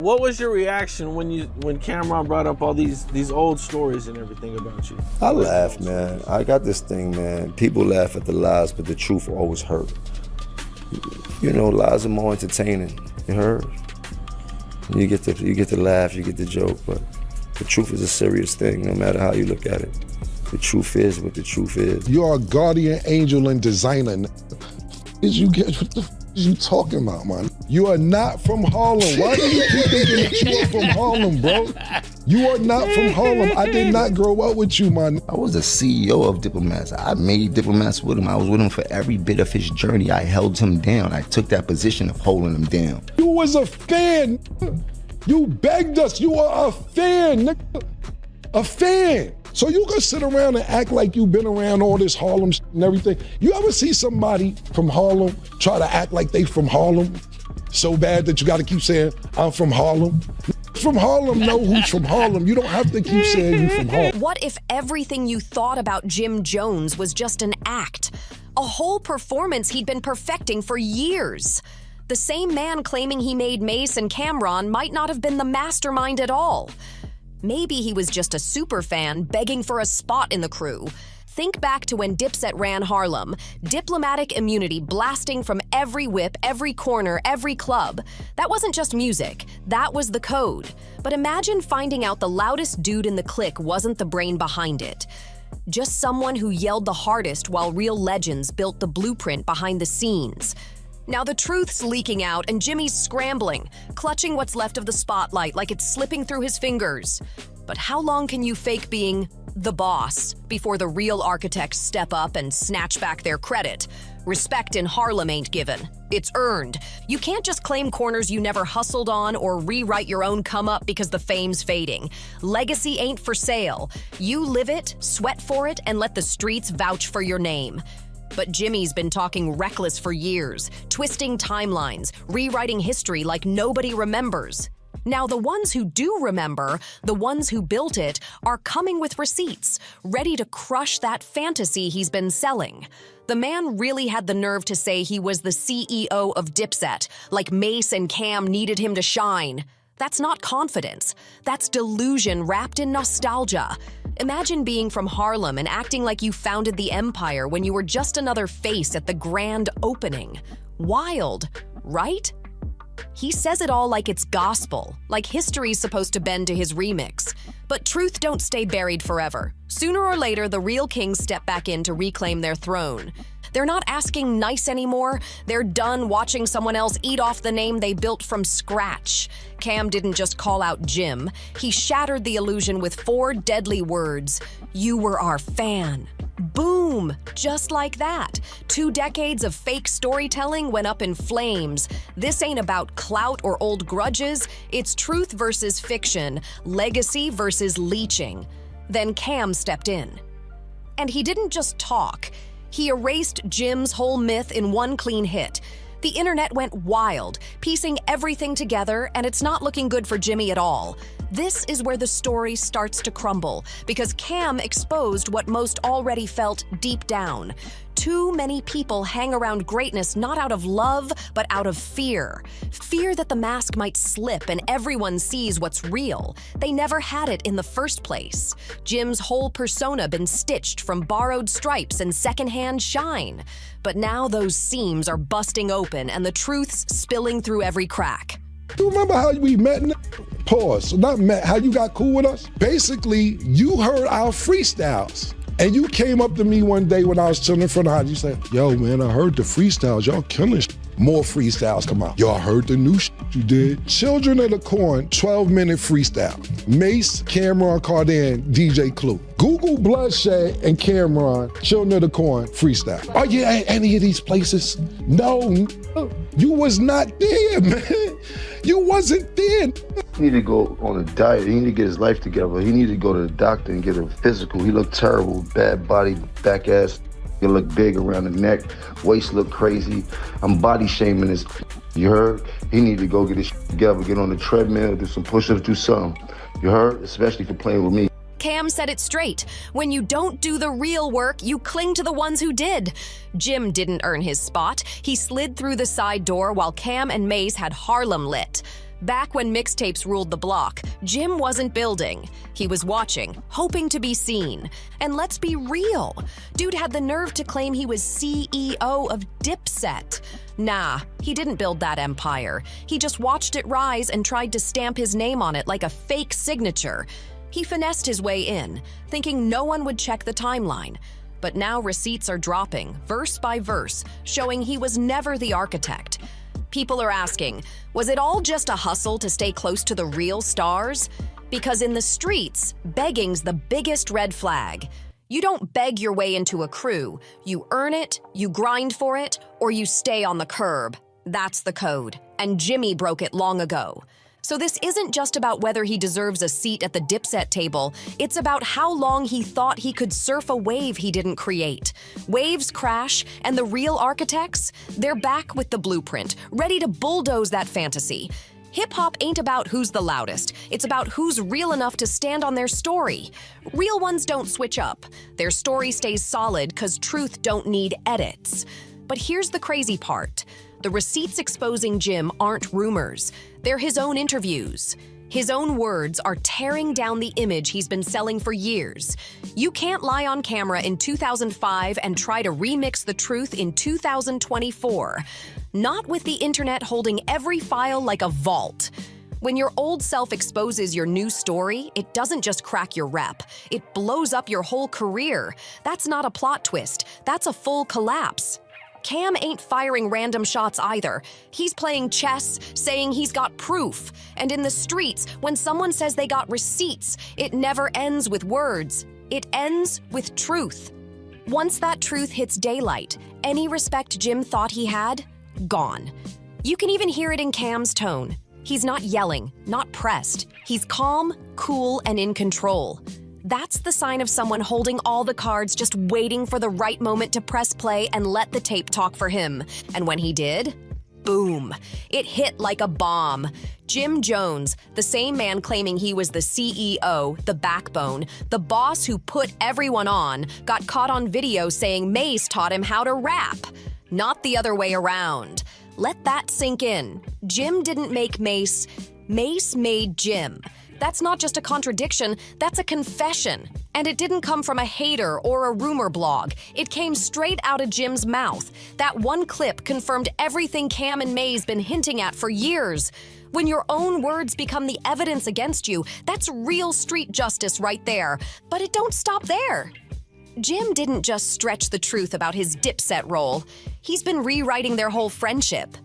What was your reaction when Camron brought up all these old stories and everything about you? I laughed, man. I got this thing, man. People laugh at the lies, but the truth always hurt. You know, lies are more entertaining. You heard? You get to laugh, you get the joke, but the truth is a serious thing, no matter how you look at it. The truth is what the truth is. You are a guardian angel and designer. Did you get what the is you talking about, man? You are not from Harlem. Why do you keep thinking that you are from Harlem, bro? You are not from Harlem. I did not grow up with you, man. I was the CEO of Diplomats. I made Diplomats with him. I was with him for every bit of his journey. I held him down. I took that position of holding him down. You was a fan. You begged us. You are a fan, nigga. A fan. So you can sit around and act like you've been around all this Harlem and everything. You ever see somebody from Harlem try to act like they from Harlem so bad that you gotta keep saying, I'm from Harlem? From Harlem know who's from Harlem. You don't have to keep saying you from Harlem. What if everything you thought about Jim Jones was just an act? A whole performance he'd been perfecting for years. The same man claiming he made Mase and Cam'ron might not have been the mastermind at all. Maybe he was just a super fan begging for a spot in the crew. Think back to when Dipset ran Harlem. Diplomatic immunity blasting from every whip, every corner, every club. That wasn't just music, that was the code. But imagine finding out the loudest dude in the clique wasn't the brain behind it. Just someone who yelled the hardest while real legends built the blueprint behind the scenes. Now the truth's leaking out and Jimmy's scrambling, clutching what's left of the spotlight like it's slipping through his fingers. But how long can you fake being the boss before the real architects step up and snatch back their credit? Respect in Harlem ain't given. It's earned. You can't just claim corners you never hustled on or rewrite your own come up because the fame's fading. Legacy ain't for sale. You live it, sweat for it, and let the streets vouch for your name. But Jimmy's been talking reckless for years, twisting timelines, rewriting history like nobody remembers. Now the ones who do remember, the ones who built it, are coming with receipts, ready to crush that fantasy he's been selling. The man really had the nerve to say he was the CEO of Dipset, like Mase and Cam needed him to shine. That's not confidence. That's delusion wrapped in nostalgia. Imagine being from Harlem and acting like you founded the empire when you were just another face at the grand opening. Wild, right? He says it all like it's gospel, like history's supposed to bend to his remix. But truth don't stay buried forever. Sooner or later, the real kings step back in to reclaim their throne. They're not asking nice anymore. They're done watching someone else eat off the name they built from scratch. Cam didn't just call out Jim. He shattered the illusion with 4 deadly words. You were our fan. Boom! Just like that. 2 decades of fake storytelling went up in flames. This ain't about clout or old grudges. It's truth versus fiction, legacy versus leeching. Then Cam stepped in. And he didn't just talk. He erased Jim's whole myth in one clean hit. The internet went wild, piecing everything together, and it's not looking good for Jimmy at all. This is where the story starts to crumble, because Cam exposed what most already felt deep down. Too many people hang around greatness not out of love, but out of fear. Fear that the mask might slip and everyone sees what's real. They never had it in the first place. Jim's whole persona been stitched from borrowed stripes and secondhand shine. But now those seams are busting open and the truth's spilling through every crack. You remember how we met? Pause. Not met, how you got cool with us? Basically, you heard our freestyles. And you came up to me one day when I was chilling in front of her. You said, yo, man, I heard the freestyles. Y'all killing shit. More freestyles come out. Y'all heard the new shit you did. Children of the Corn, 12-minute freestyle. Mase, Cam'ron, Cardan, DJ Clue. Google Bloodshed and Cam'ron, Children of the Corn, freestyle. Are you at any of these places? No, you was not there, man. You wasn't there. He need to go on a diet. He need to get his life together. He need to go to the doctor and get a physical. He looked terrible, bad body, back ass. He look big around the neck, waist look crazy. I'm body shaming this. You heard? He need to go get his shit together, get on the treadmill, do some push-ups, do something. You heard? Especially for playing with me. Cam said it straight. When you don't do the real work, you cling to the ones who did. Jim didn't earn his spot. He slid through the side door while Cam and Mase had Harlem lit. Back when mixtapes ruled the block, Jim wasn't building. He was watching, hoping to be seen. And let's be real, dude had the nerve to claim he was CEO of Dipset. Nah, he didn't build that empire. He just watched it rise and tried to stamp his name on it like a fake signature. He finessed his way in, thinking no one would check the timeline. But now receipts are dropping, verse by verse, showing he was never the architect. People are asking, was it all just a hustle to stay close to the real stars? Because in the streets, begging's the biggest red flag. You don't beg your way into a crew. You earn it, you grind for it, or you stay on the curb. That's the code, and Jimmy broke it long ago. So this isn't just about whether he deserves a seat at the Dipset table. It's about how long he thought he could surf a wave he didn't create. Waves crash, and the real architects, they're back with the blueprint, ready to bulldoze that fantasy. Hip-hop ain't about who's the loudest. It's about who's real enough to stand on their story. Real ones don't switch up. Their story stays solid because truth don't need edits. But here's the crazy part. The receipts exposing Jim aren't rumors. They're his own interviews. His own words are tearing down the image he's been selling for years. You can't lie on camera in 2005 and try to remix the truth in 2024. Not with the internet holding every file like a vault. When your old self exposes your new story, it doesn't just crack your rep. It blows up your whole career. That's not a plot twist. That's a full collapse. Cam ain't firing random shots either. He's playing chess, saying he's got proof. And in the streets, when someone says they got receipts, it never ends with words. It ends with truth. Once that truth hits daylight, any respect Jim thought he had, gone. You can even hear it in Cam's tone. He's not yelling, not pressed. He's calm, cool, and in control. That's the sign of someone holding all the cards, just waiting for the right moment to press play and let the tape talk for him. And when he did, boom, it hit like a bomb. Jim Jones, the same man claiming he was the CEO, the backbone, the boss who put everyone on, got caught on video saying Mase taught him how to rap. Not the other way around. Let that sink in. Jim didn't make Mase. Mase made Jim. That's not just a contradiction, that's a confession. And it didn't come from a hater or a rumor blog. It came straight out of Jim's mouth. That one clip confirmed everything Cam and Mase been hinting at for years. When your own words become the evidence against you, that's real street justice right there. But it don't stop there. Jim didn't just stretch the truth about his Dipset role. He's been rewriting their whole friendship.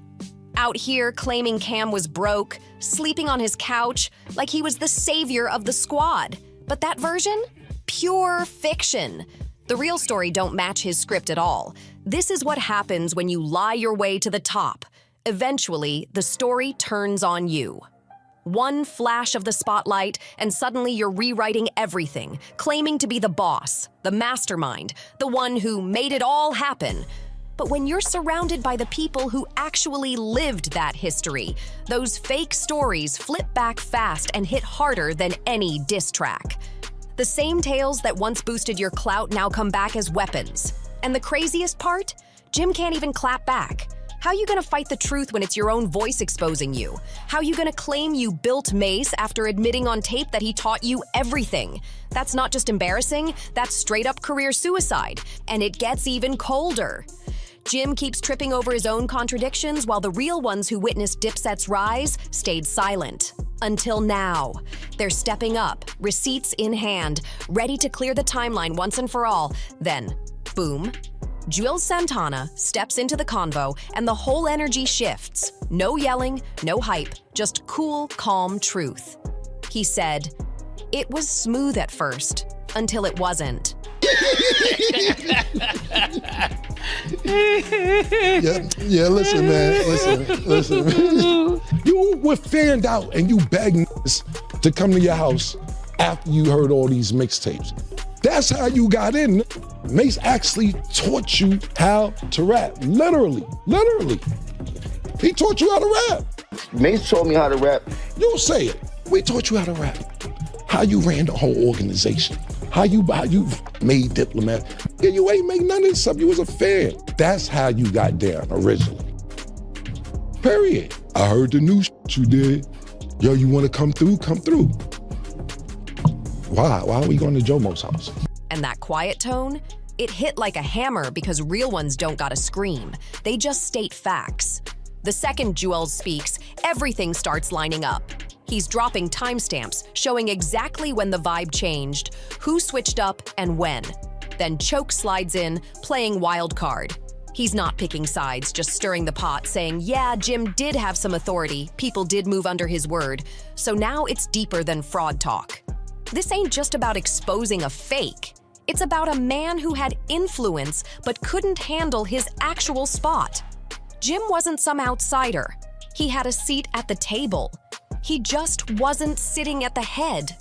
Out here claiming Cam was broke, sleeping on his couch, like he was the savior of the squad. But that version? Pure fiction. The real story don't match his script at all. This is what happens when you lie your way to the top. Eventually, the story turns on you. One flash of the spotlight, and suddenly you're rewriting everything, claiming to be the boss, the mastermind, the one who made it all happen. But when you're surrounded by the people who actually lived that history, those fake stories flip back fast and hit harder than any diss track. The same tales that once boosted your clout now come back as weapons. And the craziest part? Jim can't even clap back. How you gonna fight the truth when it's your own voice exposing you? How you gonna claim you built Mase after admitting on tape that he taught you everything? That's not just embarrassing, that's straight up career suicide. And it gets even colder. Jim keeps tripping over his own contradictions while the real ones who witnessed Dipset's rise stayed silent. Until now. They're stepping up, receipts in hand, ready to clear the timeline once and for all. Then, boom. Jules Santana steps into the convo and the whole energy shifts. No yelling, no hype, just cool, calm truth. He said, "It was smooth at first, until it wasn't." Yeah, listen, man. Listen. You were fanned out and you begged to come to your house after you heard all these mixtapes. That's how you got in. Mase actually taught you how to rap. Literally. He taught you how to rap. Mase taught me how to rap. You say it. We taught you how to rap. How you ran the whole organization. How you made Diplomat. Yeah, you ain't make none of this stuff. You was a fan. That's how you got down originally. Period. I heard the new you did. Yo, you want to come through? Come through. Why? Why are we going to Jomo's house? And that quiet tone? It hit like a hammer because real ones don't gotta scream. They just state facts. The second Juelz speaks, everything starts lining up. He's dropping timestamps, showing exactly when the vibe changed, who switched up, and when. Then Choke slides in, playing wild card. He's not picking sides, just stirring the pot, saying, yeah, Jim did have some authority, people did move under his word, so now it's deeper than fraud talk. This ain't just about exposing a fake. It's about a man who had influence but couldn't handle his actual spot. Jim wasn't some outsider. He had a seat at the table. He just wasn't sitting at the head.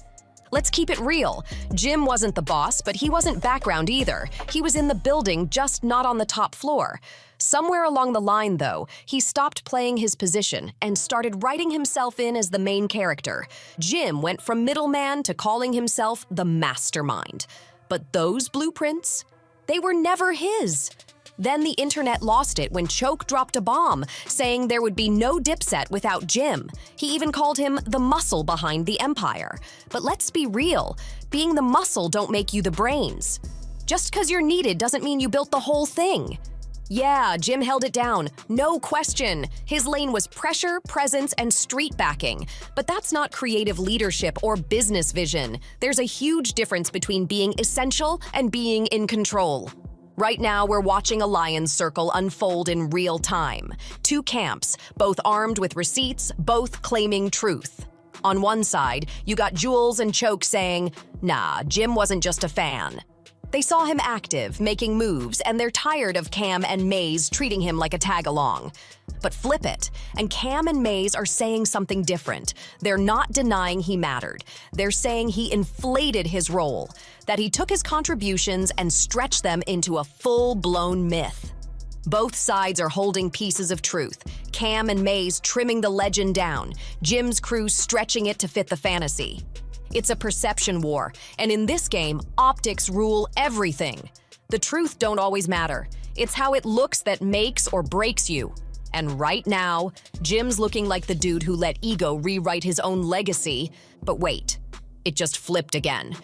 Let's keep it real. Jim wasn't the boss, but he wasn't background either. He was in the building, just not on the top floor. Somewhere along the line, though, he stopped playing his position and started writing himself in as the main character. Jim went from middleman to calling himself the mastermind. But those blueprints, they were never his. Then the internet lost it when Choke dropped a bomb, saying there would be no Dipset without Jim. He even called him the muscle behind the empire. But let's be real, being the muscle don't make you the brains. Just because you're needed doesn't mean you built the whole thing. Yeah, Jim held it down, no question. His lane was pressure, presence, and street backing. But that's not creative leadership or business vision. There's a huge difference between being essential and being in control. Right now, we're watching a lion's circle unfold in real time. Two camps, both armed with receipts, both claiming truth. On one side, you got Juelz and Choke saying, nah, Jim wasn't just a fan. They saw him active, making moves, and they're tired of Cam and Mase treating him like a tag-along. But flip it, and Cam and Mase are saying something different. They're not denying he mattered. They're saying he inflated his role, that he took his contributions and stretched them into a full-blown myth. Both sides are holding pieces of truth. Cam and Mase trimming the legend down, Jim's crew stretching it to fit the fantasy. It's a perception war, and in this game, optics rule everything. The truth don't always matter. It's how it looks that makes or breaks you. And right now, Jim's looking like the dude who let ego rewrite his own legacy. But wait, it just flipped again.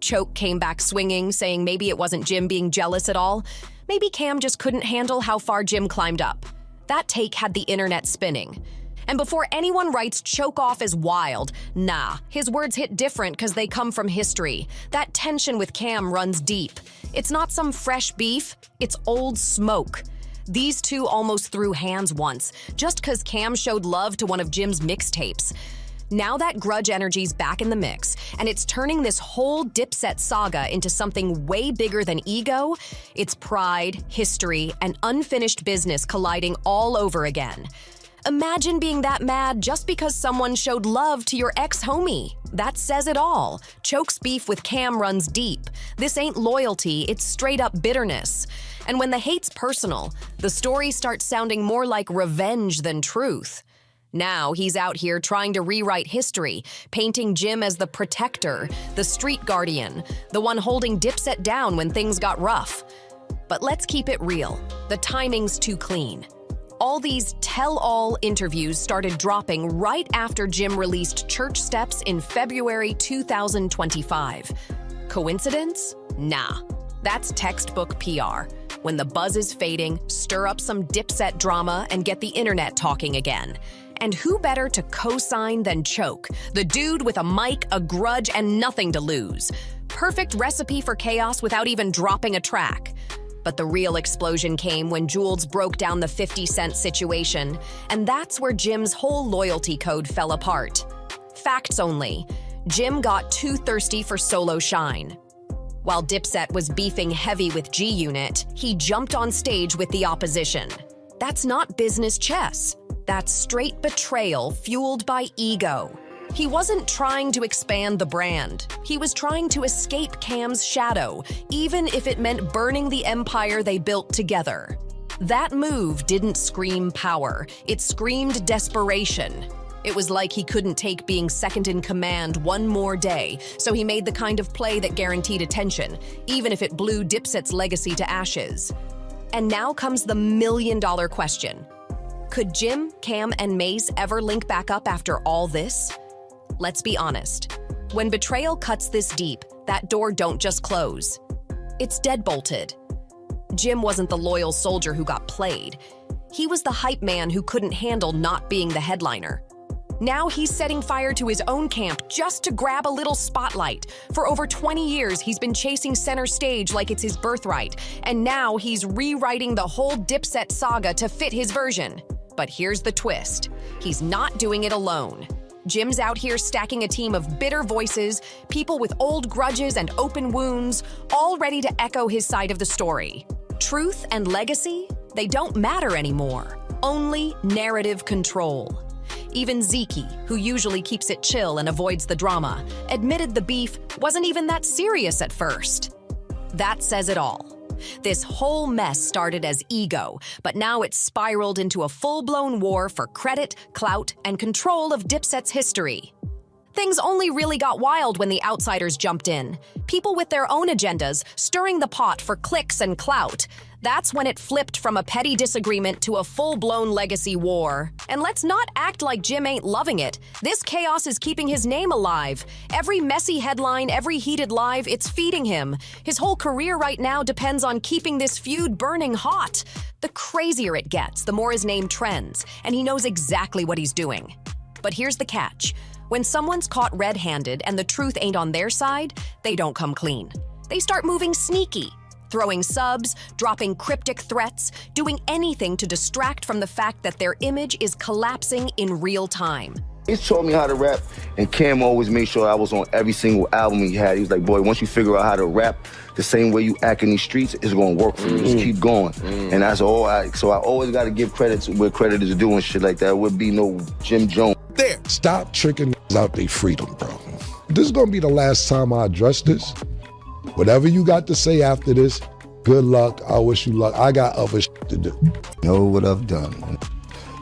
Choke came back swinging, saying maybe it wasn't Jim being jealous at all. Maybe Cam just couldn't handle how far Jim climbed up. That take had the internet spinning. And before anyone writes Choke off as wild, nah, his words hit different because they come from history. That tension with Cam runs deep. It's not some fresh beef, it's old smoke. These two almost threw hands once, just because Cam showed love to one of Jim's mixtapes. Now that grudge energy's back in the mix, and it's turning this whole Dipset saga into something way bigger than ego. It's pride, history, and unfinished business colliding all over again. Imagine being that mad just because someone showed love to your ex-homie. That says it all. Choke's beef with Cam runs deep. This ain't loyalty, it's straight-up bitterness. And when the hate's personal, the story starts sounding more like revenge than truth. Now he's out here trying to rewrite history, painting Jim as the protector, the street guardian, the one holding Dipset down when things got rough. But let's keep it real. The timing's too clean. All these tell-all interviews started dropping right after Jim released Church Steps in February 2025. Coincidence? Nah. That's textbook PR. When the buzz is fading, stir up some Dipset drama and get the internet talking again. And who better to co-sign than Choke, the dude with a mic, a grudge, and nothing to lose. Perfect recipe for chaos without even dropping a track. But the real explosion came when Juelz broke down the 50 Cent situation, and that's where Jim's whole loyalty code fell apart. Facts only. Jim got too thirsty for solo shine. While Dipset was beefing heavy with G-Unit, he jumped on stage with the opposition. That's not business chess. That's straight betrayal fueled by ego. He wasn't trying to expand the brand. He was trying to escape Cam's shadow, even if it meant burning the empire they built together. That move didn't scream power. It screamed desperation. It was like he couldn't take being second in command one more day, so he made the kind of play that guaranteed attention, even if it blew Dipset's legacy to ashes. And now comes the million-dollar question. Could Jim, Cam, and Mase ever link back up after all this? Let's be honest. When betrayal cuts this deep, that door don't just close. It's deadbolted. Jim wasn't the loyal soldier who got played. He was the hype man who couldn't handle not being the headliner. Now he's setting fire to his own camp just to grab a little spotlight. For over 20 years, he's been chasing center stage like it's his birthright, and now he's rewriting the whole Dipset saga to fit his version. But here's the twist. He's not doing it alone. Jim's out here stacking a team of bitter voices, people with old grudges and open wounds, all ready to echo his side of the story. Truth and legacy, they don't matter anymore. Only narrative control. Even Zeke, who usually keeps it chill and avoids the drama, admitted the beef wasn't even that serious at first. That says it all. This whole mess started as ego, but now it's spiraled into a full-blown war for credit, clout, and control of Dipset's history. Things only really got wild when the outsiders jumped in. People with their own agendas, stirring the pot for clicks and clout. That's when it flipped from a petty disagreement to a full-blown legacy war. And let's not act like Jim ain't loving it. This chaos is keeping his name alive. Every messy headline, every heated live, it's feeding him. His whole career right now depends on keeping this feud burning hot. The crazier it gets, the more his name trends, and he knows exactly what he's doing. But here's the catch. When someone's caught red-handed and the truth ain't on their side, they don't come clean. They start moving sneaky, throwing subs, dropping cryptic threats, doing anything to distract from the fact that their image is collapsing in real time. He taught me how to rap, and Cam always made sure I was on every single album he had. He was like, boy, once you figure out how to rap the same way you act in these streets, it's gonna work for you. Just keep going. And that's all so I always gotta give credit to where credit is due and shit like that. It would be no Jim Jones. There. Stop tricking out their freedom, bro. This is gonna be the last time I address this. Whatever you got to say after this, good luck. I wish you luck. I got other shit to do. Know what I've done.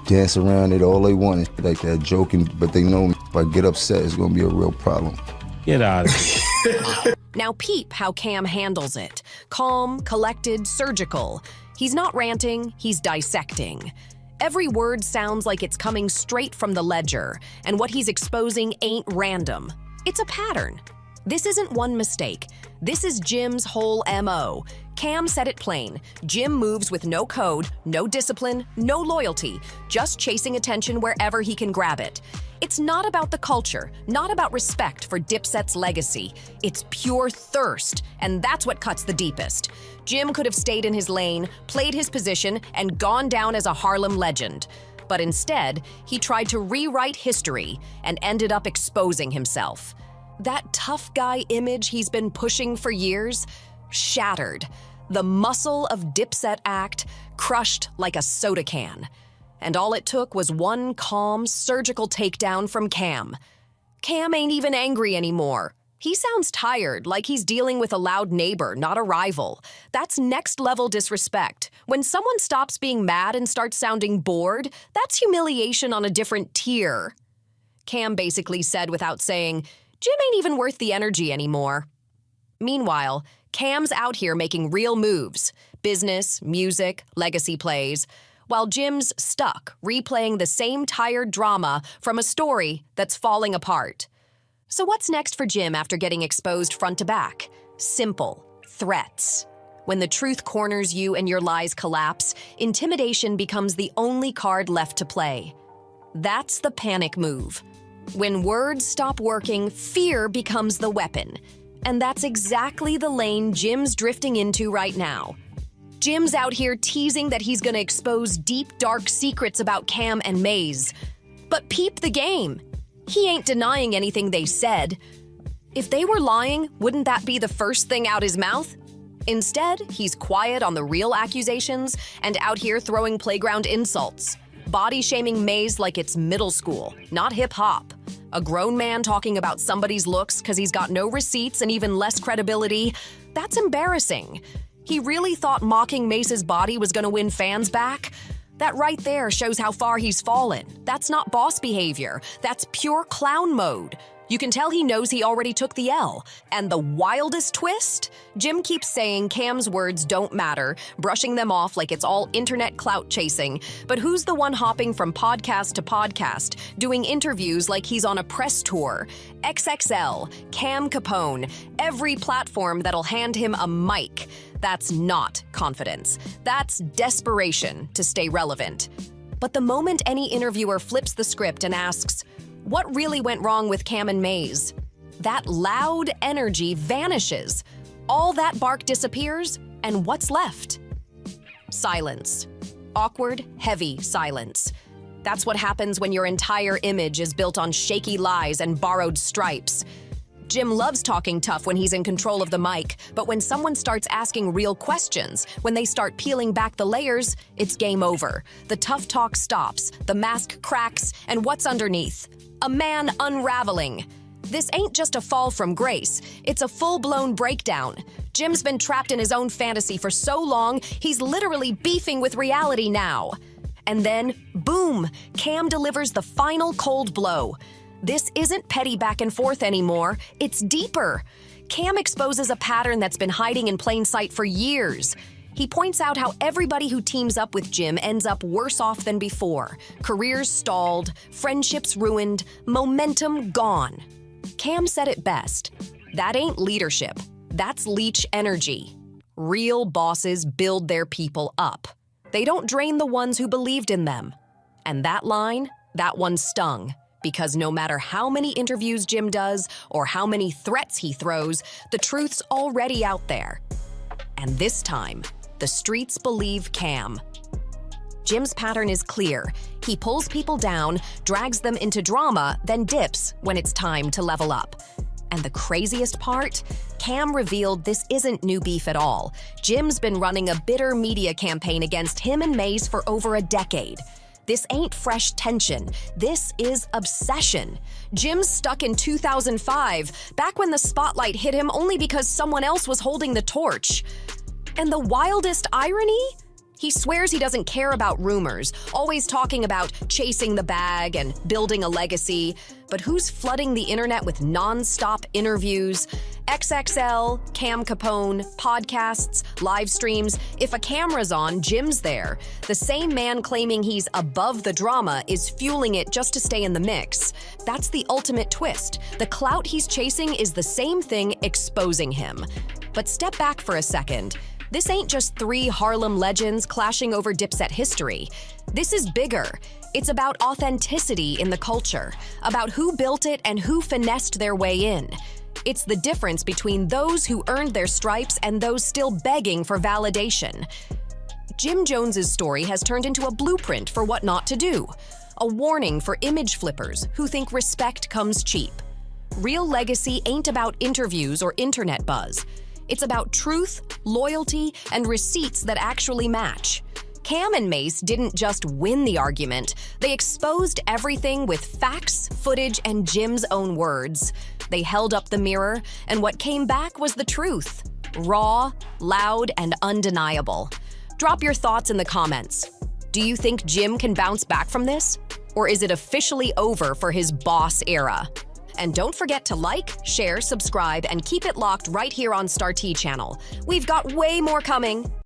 Dance around it all they want and shit like that, joking, but they know if I get upset, it's gonna be a real problem. Get out of here. Now peep how Cam handles it. Calm, collected, surgical. He's not ranting, he's dissecting. Every word sounds like it's coming straight from the ledger, and what he's exposing ain't random. It's a pattern. This isn't one mistake. This is Jim's whole MO. Cam said it plain. Jim moves with no code, no discipline, no loyalty, just chasing attention wherever he can grab it. It's not about the culture, not about respect for Dipset's legacy. It's pure thirst, and that's what cuts the deepest. Jim could have stayed in his lane, played his position, and gone down as a Harlem legend. But instead, he tried to rewrite history and ended up exposing himself. That tough guy image he's been pushing for years, shattered. The muscle of Dipset act crushed like a soda can. And all it took was one calm, surgical takedown from Cam. Cam ain't even angry anymore. He sounds tired, like he's dealing with a loud neighbor, not a rival. That's next-level disrespect. When someone stops being mad and starts sounding bored, that's humiliation on a different tier. Cam basically said without saying, Jim ain't even worth the energy anymore. Meanwhile, Cam's out here making real moves. Business, music, legacy plays. While Jim's stuck, replaying the same tired drama from a story that's falling apart. So what's next for Jim after getting exposed front to back? Simple. Threats. When the truth corners you and your lies collapse, intimidation becomes the only card left to play. That's the panic move. When words stop working, fear becomes the weapon. And that's exactly the lane Jim's drifting into right now. Jim's out here teasing that he's gonna expose deep, dark secrets about Cam and Mase. But peep the game. He ain't denying anything they said. If they were lying, wouldn't that be the first thing out his mouth? Instead, he's quiet on the real accusations and out here throwing playground insults. Body-shaming Mase like it's middle school, not hip-hop. A grown man talking about somebody's looks because he's got no receipts and even less credibility. That's embarrassing. He really thought mocking Mase's body was gonna win fans back? That right there shows how far he's fallen. That's not boss behavior. That's pure clown mode. You can tell he knows he already took the L. And the wildest twist? Jim keeps saying Cam's words don't matter, brushing them off like it's all internet clout chasing. But who's the one hopping from podcast to podcast, doing interviews like he's on a press tour? XXL, Cam Capone, every platform that'll hand him a mic. That's not confidence. That's desperation to stay relevant. But the moment any interviewer flips the script and asks, what really went wrong with Cam and Mase? That loud energy vanishes. All that bark disappears, and what's left? Silence. Awkward, heavy silence. That's what happens when your entire image is built on shaky lies and borrowed stripes. Jim loves talking tough when he's in control of the mic, but when someone starts asking real questions, when they start peeling back the layers, it's game over. The tough talk stops, the mask cracks, and what's underneath? A man unraveling. This ain't just a fall from grace, it's a full-blown breakdown. Jim's been trapped in his own fantasy for so long, he's literally beefing with reality now. And then, boom, Cam delivers the final cold blow. This isn't petty back and forth anymore, it's deeper. Cam exposes a pattern that's been hiding in plain sight for years. He points out how everybody who teams up with Jim ends up worse off than before. Careers stalled, friendships ruined, momentum gone. Cam said it best. That ain't leadership. That's leech energy. Real bosses build their people up. They don't drain the ones who believed in them. And that line, that one stung. Because no matter how many interviews Jim does or how many threats he throws, the truth's already out there. And this time, the streets believe Cam. Jim's pattern is clear. He pulls people down, drags them into drama, then dips when it's time to level up. And the craziest part? Cam revealed this isn't new beef at all. Jim's been running a bitter media campaign against him and Mase for over a decade. This ain't fresh tension. This is obsession. Jim's stuck in 2005, back when the spotlight hit him only because someone else was holding the torch. And the wildest irony? He swears he doesn't care about rumors, always talking about chasing the bag and building a legacy. But who's flooding the internet with non-stop interviews? XXL, Cam Capone, podcasts, live streams. If a camera's on, Jim's there. The same man claiming he's above the drama is fueling it just to stay in the mix. That's the ultimate twist. The clout he's chasing is the same thing exposing him. But step back for a second. This ain't just three Harlem legends clashing over Dipset history. This is bigger. It's about authenticity in the culture, about who built it and who finessed their way in. It's the difference between those who earned their stripes and those still begging for validation. Jim Jones's story has turned into a blueprint for what not to do, a warning for image flippers who think respect comes cheap. Real legacy ain't about interviews or internet buzz. It's about truth, loyalty, and receipts that actually match. Cam and Mase didn't just win the argument, they exposed everything with facts, footage, and Jim's own words. They held up the mirror, and what came back was the truth. Raw, loud, and undeniable. Drop your thoughts in the comments. Do you think Jim can bounce back from this? Or is it officially over for his boss era? And don't forget to like, share, subscribe, and keep it locked right here on Star T channel. We've got way more coming.